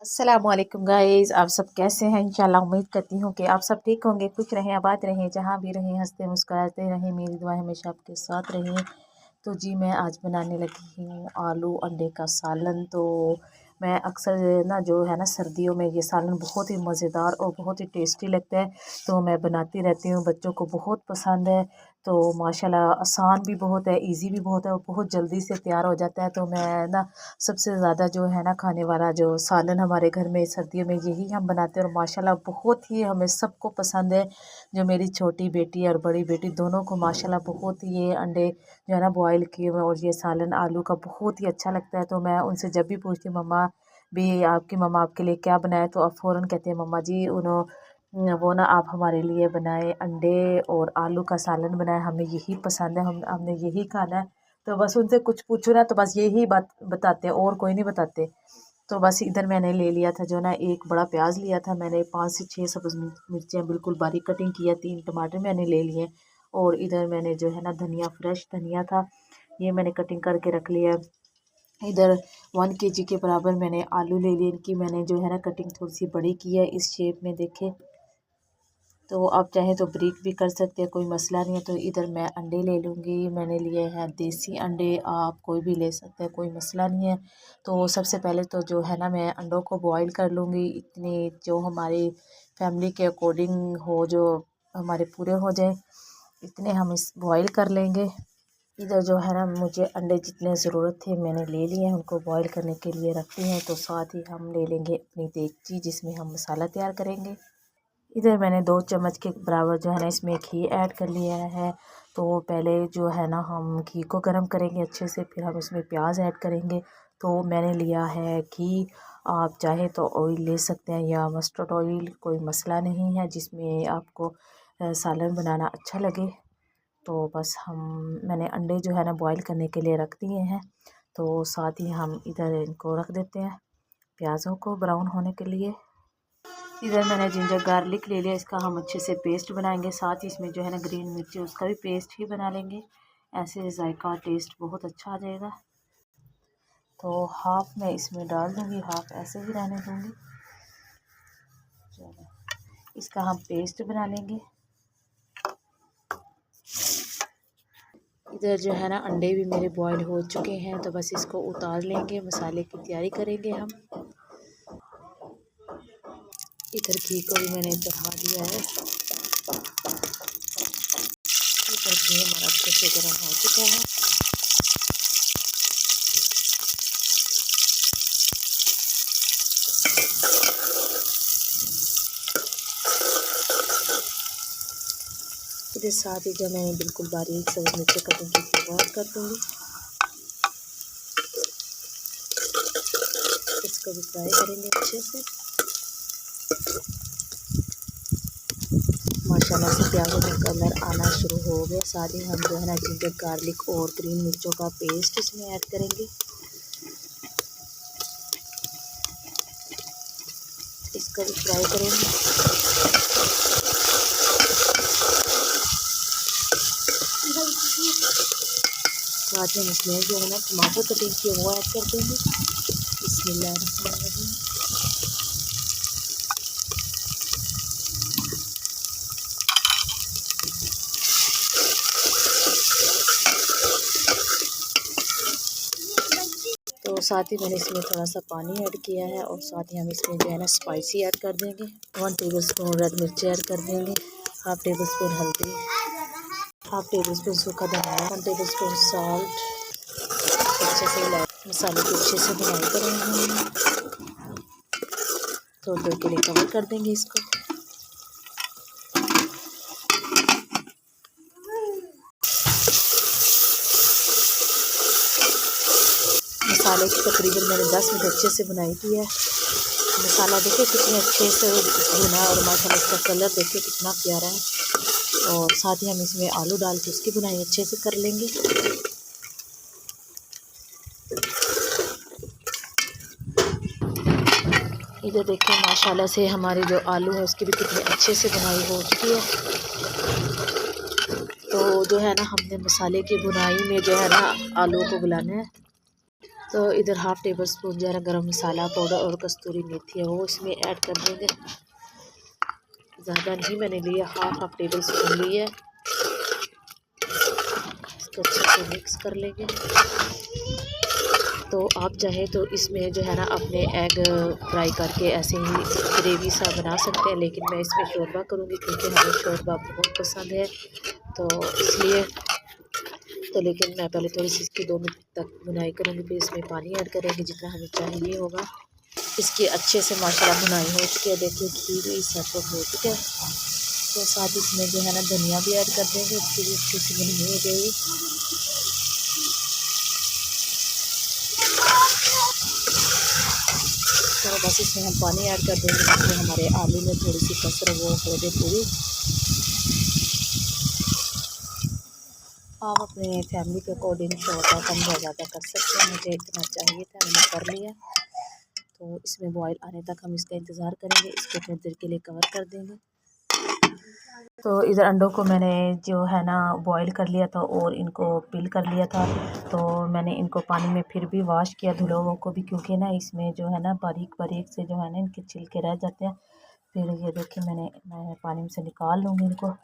अस्सलामुअलैकुम गाइस, आप सब कैसे हैं? इंशाल्लाह उम्मीद करती हूँ कि आप सब ठीक होंगे, खुश रहें, आबाद रहें, जहाँ भी रहें हंसते मुस्कुराते रहें। मेरी दुआ हमेशा आपके साथ रही। तो जी मैं आज बनाने लगी हूँ आलू अंडे का सालन। तो मैं अक्सर ना जो है ना सर्दियों में ये सालन बहुत ही मज़ेदार और बहुत ही टेस्टी लगता है। तो मैं बनाती रहती हूँ, बच्चों को बहुत पसंद है। तो माशाल्लाह आसान भी बहुत है, इजी भी बहुत है और बहुत जल्दी से तैयार हो जाता है। तो मैं ना सबसे ज़्यादा जो है ना खाने वाला जो सालन हमारे घर में सर्दियों में यही हम बनाते हैं और माशाल्लाह बहुत ही हमें सबको पसंद है। जो मेरी छोटी बेटी और बड़ी बेटी दोनों को माशाल्लाह बहुत ही ये अंडे जो है ना बॉयल किए हुए और ये सालन आलू का बहुत ही अच्छा लगता है। तो मैं उनसे जब भी पूछती हूँ मम्मा भी आपकी मम्मा आपके लिए क्या बनाए, तो आप फ़ौरन कहते हैं मम्मा जी वो ना आप हमारे लिए बनाए अंडे और आलू का सालन बनाए, हमें यही पसंद है, हमने यही खाना है। तो बस उनसे कुछ पूछो ना तो बस यही बात बताते हैं और कोई नहीं बताते। तो बस इधर मैंने ले लिया था जो ना एक बड़ा प्याज लिया था मैंने, 5 से 6 सब्ज़ मिर्चें बिल्कुल बारीक कटिंग किया, 3 टमाटर मैंने ले लिए और इधर मैंने जो है ना धनिया, फ्रेश धनिया था, ये मैंने कटिंग करके रख लिया। इधर 1 kg के बराबर मैंने आलू ले लिए, इनकी मैंने जो है ना कटिंग थोड़ी सी बड़ी की है इस शेप में देखे। तो आप चाहें तो ब्रेक भी कर सकते हैं, कोई मसला नहीं है। तो इधर मैं अंडे ले लूँगी, मैंने लिए हैं देसी अंडे, आप कोई भी ले सकते हैं, कोई मसला नहीं है। तो सबसे पहले तो जो है ना मैं अंडों को बॉईल कर लूँगी, इतनी जो हमारी फैमिली के अकॉर्डिंग हो, जो हमारे पूरे हो जाए इतने हम इस बॉईल कर लेंगे। इधर जो है ना मुझे अंडे जितने ज़रूरत थे मैंने ले लिए हैं, उनको बॉईल करने के लिए रखती हैं। तो साथ ही हम ले लेंगे अपनी देगची जिसमें हम मसाला तैयार करेंगे। इधर मैंने 2 चम्मच के बराबर जो है ना इसमें घी ऐड कर लिया है। तो पहले जो है ना हम घी को गर्म करेंगे अच्छे से, फिर हम इसमें प्याज ऐड करेंगे। तो मैंने लिया है घी, आप चाहे तो ऑयल ले सकते हैं या मस्टर्ड ऑयल, कोई मसला नहीं है, जिसमें आपको सालन बनाना अच्छा लगे। तो बस मैंने अंडे जो है ना बॉईल करने के लिए रख दिए हैं। तो साथ ही हम इधर इनको रख देते हैं प्याज़ों को ब्राउन होने के लिए। इधर मैंने जिंजर गार्लिक ले लिया, इसका हम अच्छे से पेस्ट बनाएंगे, साथ ही इसमें जो है ना ग्रीन मिर्ची उसका भी पेस्ट ही बना लेंगे, ऐसे जायका टेस्ट बहुत अच्छा आ जाएगा। तो हाफ मैं इसमें डाल दूँगी, हाफ ऐसे ही रहने दूँगी। चलो इसका हम पेस्ट बना लेंगे। इधर जो है ना अंडे भी मेरे बॉईल हो चुके हैं, तो बस इसको उतार लेंगे, मसाले की तैयारी करेंगे हम। इधर घी को भी मैंने चढ़ा दिया है, इधर घी हमारा अच्छे से गर्म हो चुका है। इधर साथ ही जो मैंने बिल्कुल बारीक सब्ज़ मिर्ची कटिंग की थी वो ऐड कर दूँगी, इसको भी फ्राई करेंगे अच्छे से। माशाल्लाह से प्याज़ों का कलर आना शुरू हो गया। साथ ही हम जो है ना जिंजर गार्लिक और ग्रीन मिर्चों का पेस्ट इसमें ऐड करेंगे, इसको भी फ्राई करेंगे। साथ में इसमें जो है ना टमाटर कटिंग किए वो ऐड कर देंगे। बिस्मिल्लाहिर्रहमानिर्रहीम। तो साथ ही मैंने इसमें थोड़ा सा पानी ऐड किया है और साथ ही हम इसमें जो है ना स्पाइसी ऐड कर देंगे। 1 टेबलस्पून रेड मिर्ची ऐड कर देंगे, हाफ़ टेबल स्पून हल्दी, हाफ़ टेबल स्पून सूखा धनिया, 1 टेबलस्पून सॉल्ट। अच्छे से मसाले की अच्छे से बुनाई करेंगे, थोड़ी देर के लिए कवर कर देंगे इसको। मसाले की तकरीबन मैंने 10 मिनट अच्छे से बुनाई की है। मसाला देखिए कितने अच्छे से भुना और माशाल्लाह इसका कलर देखिए कितना प्यारा है। और साथ ही हम इसमें आलू डाल के उसकी बुनाई अच्छे से कर लेंगे। इधर देखिए माशाल्लाह से हमारे जो आलू है उसकी भी कितनी अच्छे से बुनाई हो चुकी है। तो जो है ना हमने मसाले की बुनाई में जो है ना आलू को बुलाना है। तो इधर हाफ़ टेबल स्पून जो है ना गरम मसाला पाउडर और कस्तूरी मेथी है वो इसमें ऐड कर देंगे। ज़्यादा नहीं मैंने लिया, हाफ टेबल स्पून लिया। इसको अच्छे से मिक्स कर लेंगे। तो आप चाहें तो इसमें जो है ना अपने एग फ्राई करके ऐसे ही ग्रेवी सा बना सकते हैं, लेकिन मैं इसमें शोरबा करूँगी क्योंकि हमें शोरबा बहुत पसंद है, तो इसलिए तो लेकिन मैं पहले थोड़ी सी इसकी 2 मिनट तक भुनाई करूँगी, फिर इसमें पानी ऐड करेंगे जितना हमें चाहिए होगा। इसकी अच्छे से माशाल्लाह भुनाई हो चुकी है, देखिए घी भी सेटअप हो चुका है। तो साथ इसमें जो है ना धनिया भी ऐड कर देंगे, इसकी भी अच्छी सी भुनाई हो जाएगी। तो बस इसमें हम पानी ऐड कर देंगे जिसमें हमारे आलू में थोड़ी सी कसर वो हो जाए पूरी। आप अपने फैमिली के अकॉर्डिंग शोरबा कम या ज़्यादा कर सकते हैं, मुझे इतना चाहिए था मैंने कर लिया। तो इसमें बॉयल आने तक हम इसका इंतज़ार करेंगे, इसको थोड़ी देर के लिए कवर कर देंगे। तो इधर अंडों को मैंने जो है ना बॉईल कर लिया था और इनको पील कर लिया था। तो मैंने इनको पानी में फिर भी वॉश किया धुले हुए को भी, क्योंकि ना इसमें जो है ना बारीक बारीक से जो है ना इनके छिलके रह जाते हैं। फिर ये देखिए मैं पानी में से निकाल लूँगी इनको।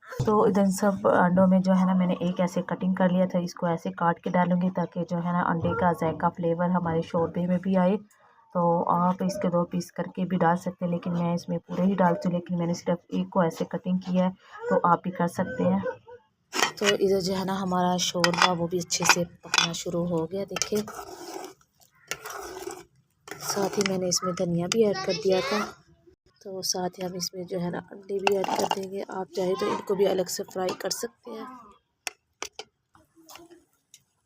तो इधर सब अंडों में जो है ना मैंने एक ऐसे कटिंग कर लिया था, इसको ऐसे काट के डालूँगी ताकि जो है ना अंडे का जायका फ्लेवर हमारे शोरबे में भी आए। तो आप इसके 2 पीस करके भी डाल सकते हैं, लेकिन मैं इसमें पूरे ही डालती हूँ, लेकिन मैंने सिर्फ एक को ऐसे कटिंग किया है, तो आप भी कर सकते हैं। तो इधर जो है ना हमारा शोरबा वो भी अच्छे से पकना शुरू हो गया, देखिए। साथ ही मैंने इसमें धनिया भी ऐड कर दिया था। तो साथ ही हम इसमें जो है ना अंडे भी ऐड कर देंगे, आप चाहे तो इनको भी अलग से फ्राई कर सकते हैं।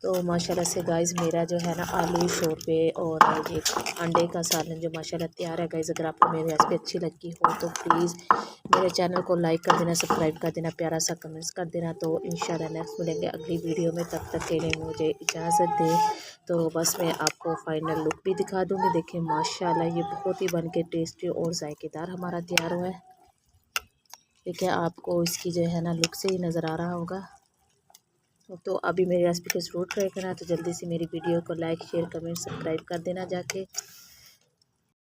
तो माशाल्लाह से गाइस मेरा जो है ना आलू शोरबे और ये अंडे का सालन जो माशाल्लाह तैयार है गाइस। अगर आपको मेरी रेसिपी अच्छी लगी हो तो प्लीज़ मेरे चैनल को लाइक कर देना, सब्सक्राइब कर देना, प्यारा सा कमेंट्स कर देना। तो इंशाल्लाह नेक्स्ट मिलेंगे अगली वीडियो में, तब तक के लिए मुझे इजाज़त दें। तो बस मैं आपको फाइनल लुक भी दिखा दूँगी। देखिए माशाल्लाह ये बहुत ही बन के टेस्टी और जायकेदार हमारा तैयार हुआ है। देखिए आपको इसकी जो है ना लुक से ही नज़र आ रहा होगा। तो अभी मेरी रेसिपी को ज़रूर ट्राई करना, तो जल्दी से मेरी वीडियो को लाइक शेयर कमेंट सब्सक्राइब कर देना जाके।